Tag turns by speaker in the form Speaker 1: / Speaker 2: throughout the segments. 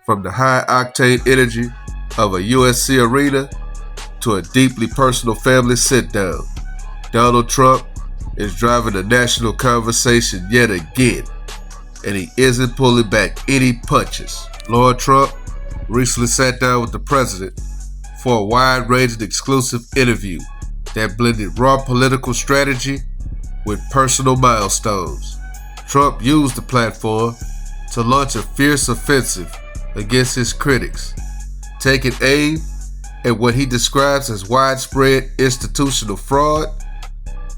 Speaker 1: From the high-octane energy of a UFC arena to a deeply personal family sit-down, Donald Trump is driving the national conversation yet again, and he isn't pulling back any punches. Lord Trump recently sat down with the president for a wide-ranging exclusive interview that blended raw political strategy with personal milestones. Trump used the platform to launch a fierce offensive against his critics, taking aim at what he describes as widespread institutional fraud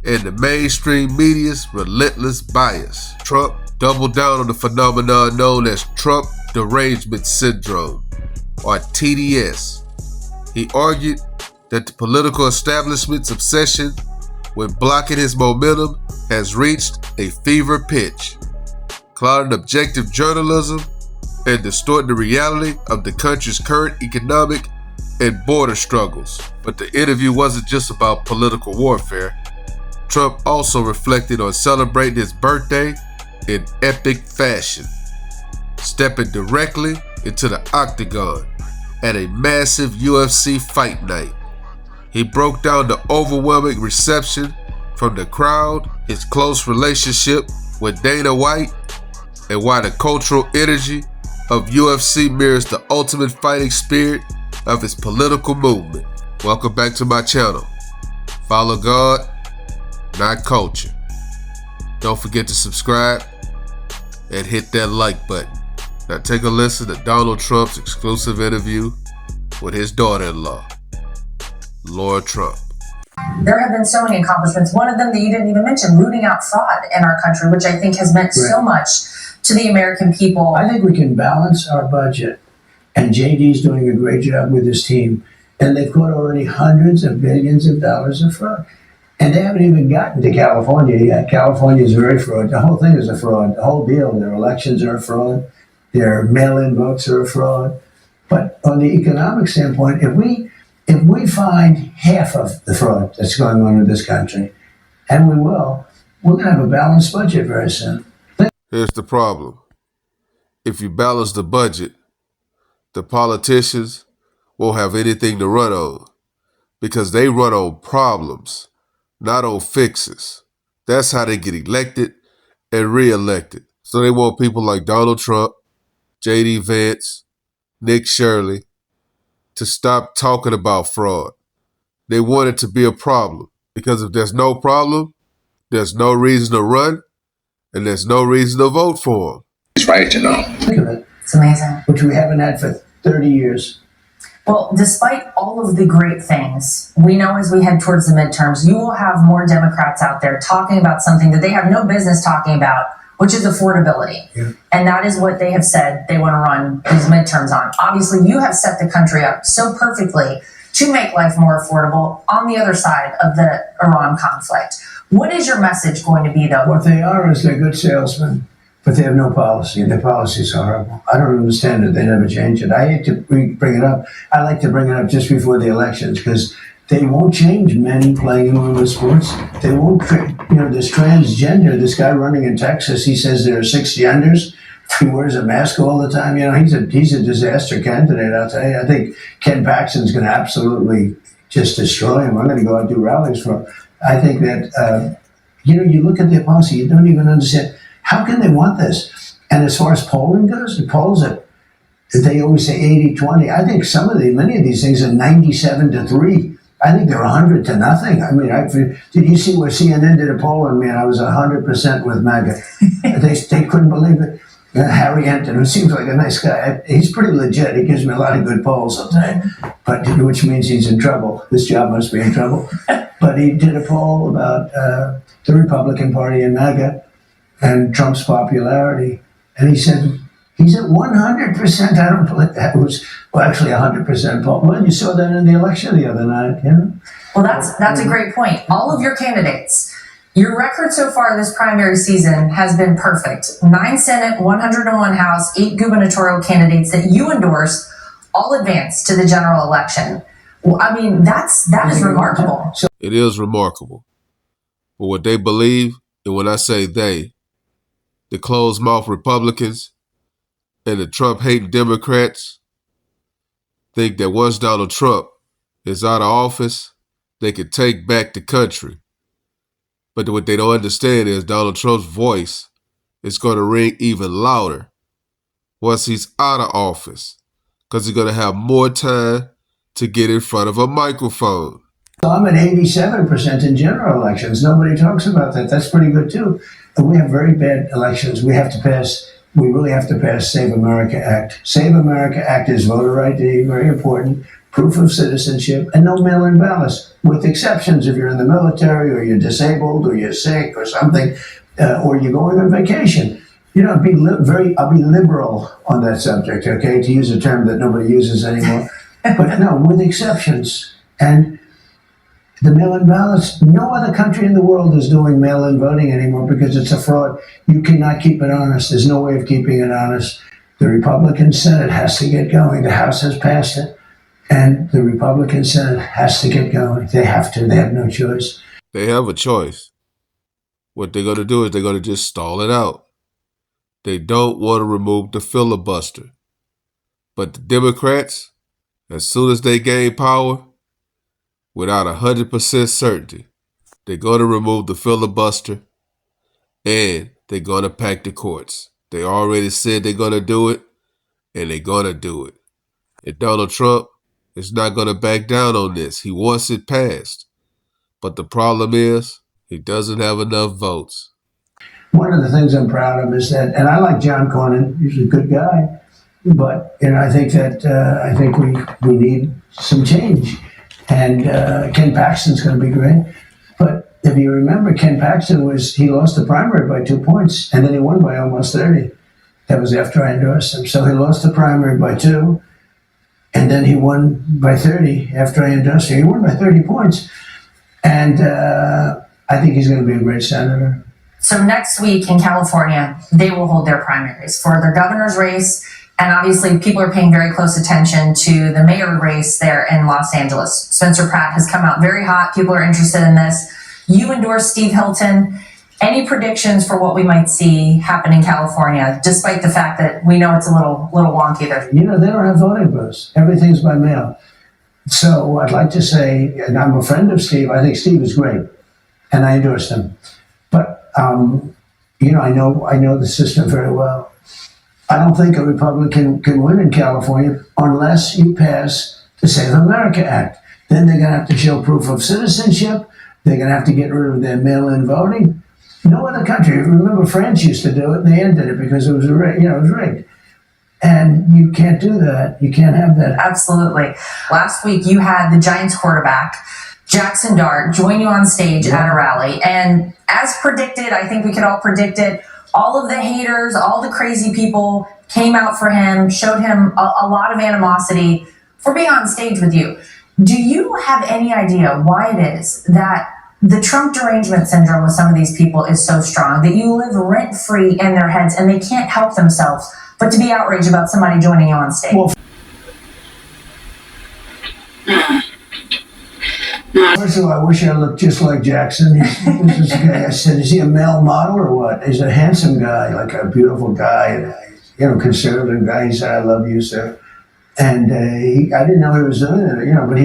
Speaker 1: and the mainstream media's relentless bias. Trump doubled down on the phenomenon known as Trump derangement syndrome, or TDS. He argued that the political establishment's obsession with blocking his momentum has reached a fever pitch, clouding objective journalism and distorting the reality of the country's current economic and border struggles. But the interview wasn't just about political warfare. Trump also reflected on celebrating his birthday in epic fashion, stepping directly into the octagon at a massive UFC fight night. He broke down the overwhelming reception from the crowd, his close relationship with Dana White, and why the cultural energy of UFC mirrors the ultimate fighting spirit of his political movement. Welcome back to my channel. Follow God, not culture. Don't forget to subscribe and hit that like button. Now take a listen to Donald Trump's exclusive interview with his daughter-in-law, Lord Trump.
Speaker 2: There have been so many accomplishments. One of them that you didn't even mention, rooting out fraud in our country, which I think has meant so much to the American people.
Speaker 3: I think we can balance our budget, and JD's doing a great job with his team, and they've caught already hundreds of billions of dollars of fraud. And they haven't even gotten to California yet. California is very fraud. The whole thing is a fraud. The whole deal. Their elections are a fraud. Their mail-in votes are a fraud. But on the economic standpoint, if we find half of the fraud that's going on in this country, and we will, we're going to have a balanced budget very soon.
Speaker 1: Here's the problem. If you balance the budget, the politicians won't have anything to run on because they run on problems, not on fixes. That's how they get elected and reelected. So they want people like Donald Trump, J.D. Vance, Nick Shirley to stop talking about fraud. They want it to be a problem because if there's no problem, there's no reason to run and there's no reason to vote for him.
Speaker 4: It's right, you know.
Speaker 3: Look at it.
Speaker 2: It's amazing.
Speaker 3: Which we haven't had for 30 years.
Speaker 2: Well, despite all of the great things, we know as we head towards the midterms, you will have more Democrats out there talking about something that they have no business talking about, which is affordability. Yeah. And that is what they have said they want to run these midterms on. Obviously, you have set the country up so perfectly to make life more affordable on the other side of the Iran conflict. What is your message going to be, though?
Speaker 3: What they are is they're good salesmen, but they have no policy. Their policy is horrible. I don't understand it. They never change it. I hate to bring it up. I like to bring it up just before the elections because they won't change men playing in women's sports. They won't, there's transgender. This guy running in Texas, he says there are 6 genders. He wears a mask all the time. He's a disaster candidate, I'll tell you. I think Ken Paxton's going to absolutely just destroy him. I'm going to go out and do rallies for him. I think that, you look at their policy, you don't even understand. How can they want this? And as far as polling goes, the polls they always say 80-20. I think many of these things are 97-3. I think they're 100 to nothing. I mean, did you see where CNN did a poll on me and I was 100% with MAGA? They couldn't believe it. Harry Enten, who seems like a nice guy, he's pretty legit. He gives me a lot of good polls, I'll tell you. But which means he's in trouble. This job must be in trouble. But he did a poll about the Republican Party and MAGA and Trump's popularity. And he said, he's at 100%. I don't believe that was, actually 100% poll. Well, you saw that in the election the other night,
Speaker 2: Well, that's a great point. All of your candidates, your record so far this primary season has been perfect. 9 Senate, 101 House, 8 gubernatorial candidates that you endorsed all advanced to the general election. Well, I mean, that is remarkable.
Speaker 1: It is remarkable. But what they believe, and when I say they, the closed-mouth Republicans, And the Trump-hating Democrats think that once Donald Trump is out of office, they can take back the country. But what they don't understand is Donald Trump's voice is going to ring even louder once he's out of office, because he's going to have more time to get in front of a microphone.
Speaker 3: So I'm at 87% in general elections. Nobody talks about that. That's pretty good too. And we have very bad elections. We really have to pass Save America Act. Save America Act is voter ID, very important, proof of citizenship, and no mail-in ballots, with exceptions if you're in the military or you're disabled or you're sick or something, or you're going on vacation. You know, I'll be liberal on that subject, okay, to use a term that nobody uses anymore. But no, with exceptions. And the mail-in ballots, no other country in the world is doing mail-in voting anymore because it's a fraud. You cannot keep it honest. There's no way of keeping it honest. The Republican Senate has to get going. The House has passed it, and the Republican Senate has to get going. They have to. They have no choice.
Speaker 1: They have a choice. What they're going to do is they're going to just stall it out. They don't want to remove the filibuster. But the Democrats, as soon as they gain power, without 100% certainty, they're going to remove the filibuster and they're going to pack the courts. They already said they're going to do it, and they're going to do it. And Donald Trump is not going to back down on this. He wants it passed. But the problem is he doesn't have enough votes.
Speaker 3: One of the things I'm proud of is that, and I like John Cornyn, he's a good guy, but I think that we need some change. And Ken Paxton's going to be great. But if you remember, Ken Paxton he lost the primary by 2 points, and then he won by almost 30. That was after I endorsed him. So he lost the primary by 2, and then he won by 30 after I endorsed him. He won by 30 points. And I think he's going to be a great senator.
Speaker 2: So next week in California, they will hold their primaries for their governor's race. And obviously, people are paying very close attention to the mayor race there in Los Angeles. Spencer Pratt has come out very hot. People are interested in this. You endorse Steve Hilton. Any predictions for what we might see happen in California, despite the fact that we know it's a little wonky there?
Speaker 3: They don't have voting booths. Everything's by mail. So I'd like to say, and I'm a friend of Steve. I think Steve is great, and I endorse him. But I know the system very well. I don't think a Republican can win in California unless you pass the Save America Act. Then they're going to have to show proof of citizenship. They're going to have to get rid of their mail-in voting. No other country. Remember, France used to do it, and they ended it because it was rigged. And you can't do that. You can't have that.
Speaker 2: Absolutely. Last week, you had the Giants quarterback, Jackson Dart, join you on stage at a rally. And as predicted, I think we could all predict it, all of the haters, all the crazy people came out for him, showed him a lot of animosity for being on stage with you. Do you have any idea why it is that the Trump derangement syndrome with some of these people is so strong that you live rent-free in their heads and they can't help themselves but to be outraged about somebody joining you on stage?
Speaker 3: Well, first of all, I wish I looked just like Jackson. This guy, I said, is he a male model or what? He's a handsome guy, like a beautiful guy, and conservative guy. He said, "I love you, sir." And I didn't know he was doing it, but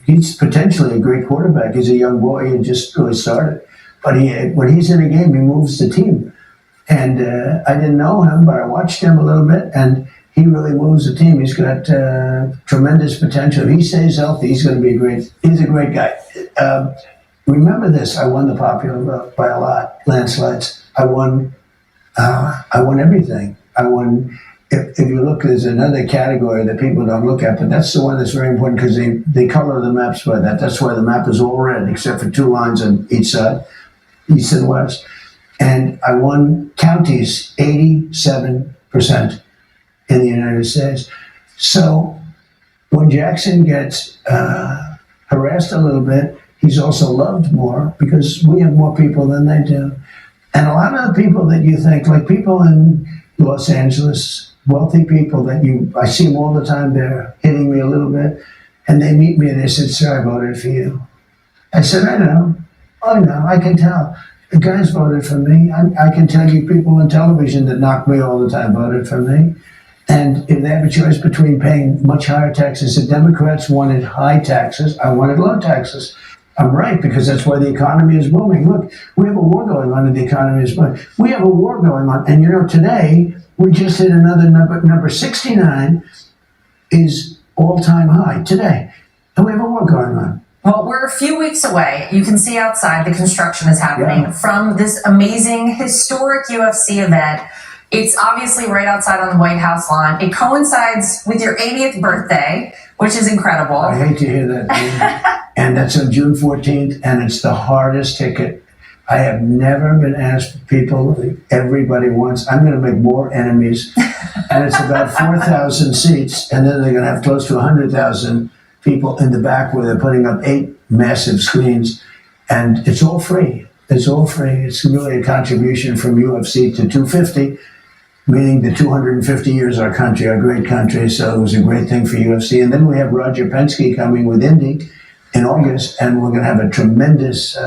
Speaker 3: he's potentially a great quarterback. He's a young boy and just really started. But when he's in a game, he moves the team. And I didn't know him, but I watched him a little bit, and he really moves the team. He's got tremendous potential. If he stays healthy, he's going to be he's a great guy. Remember this, I won the popular vote by a lot, landslides. I won everything. If you look, there's another category that people don't look at, but that's the one that's very important because they color the maps by that. That's why the map is all red, except for 2 lines on each side, east and west. And I won counties 87% in the United States. So when Jackson gets harassed a little bit, he's also loved more because we have more people than they do. And a lot of the people that you think, like people in Los Angeles, wealthy people I see them all the time, they're hitting me a little bit, and they meet me and they said, "Sir, I voted for you." I said, "I know, I can tell. The guys voted for me. I can tell you people on television that knock me all the time voted for me." And if they have a choice between paying much higher taxes, the Democrats wanted high taxes, I wanted low taxes. I'm right, because that's why the economy is booming. Look, we have a war going on and the economy is booming. We have a war going on. And today, we just hit another number 69 is all-time high today. And we have a war going on.
Speaker 2: Well, we're a few weeks away. You can see outside the construction is happening from this amazing, historic UFC event. It's obviously right outside on the White House lawn. It coincides with your 80th birthday, which is incredible.
Speaker 3: I hate to hear that. And that's on June 14th, and it's the hardest ticket. I have never been asked everybody wants, I'm going to make more enemies. And it's about 4,000 seats, and then they're going to have close to 100,000 people in the back where they're putting up 8 massive screens. And it's all free. It's all free. It's really a contribution from UFC to 250. Meaning the 250 years our country, our great country. So it was a great thing for UFC. And then we have Roger Penske coming with Indy in August, and we're going to have a tremendous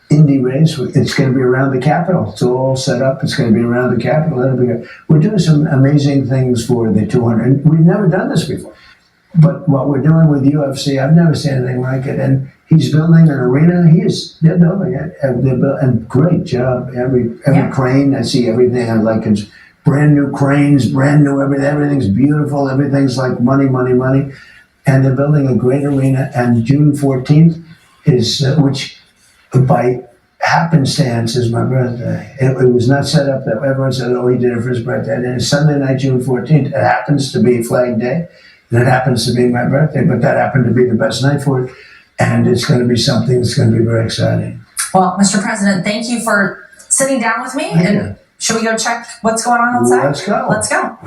Speaker 3: Indy race. It's going to be around the Capitol. It's all set up. It's going to be around the Capitol. We're doing some amazing things for the 200. We've never done this before. But what we're doing with UFC, I've never seen anything like it. And he's building an arena. They're building it. And great job. Every crane, I see everything. I like it. Brand new cranes, brand new everything. Everything's beautiful. Everything's like money, money, money. And they're building a great arena. And June 14th is, which by happenstance is my birthday. It was not set up that everyone said, oh, he did it for his birthday. And it's Sunday night, June 14th. It happens to be Flag Day. And it happens to be my birthday. But that happened to be the best night for it. And it's going to be something that's going to be very exciting.
Speaker 2: Well, Mr. President, thank you for sitting down with me. And should we go check what's going on outside?
Speaker 3: Let's go.
Speaker 2: Let's go.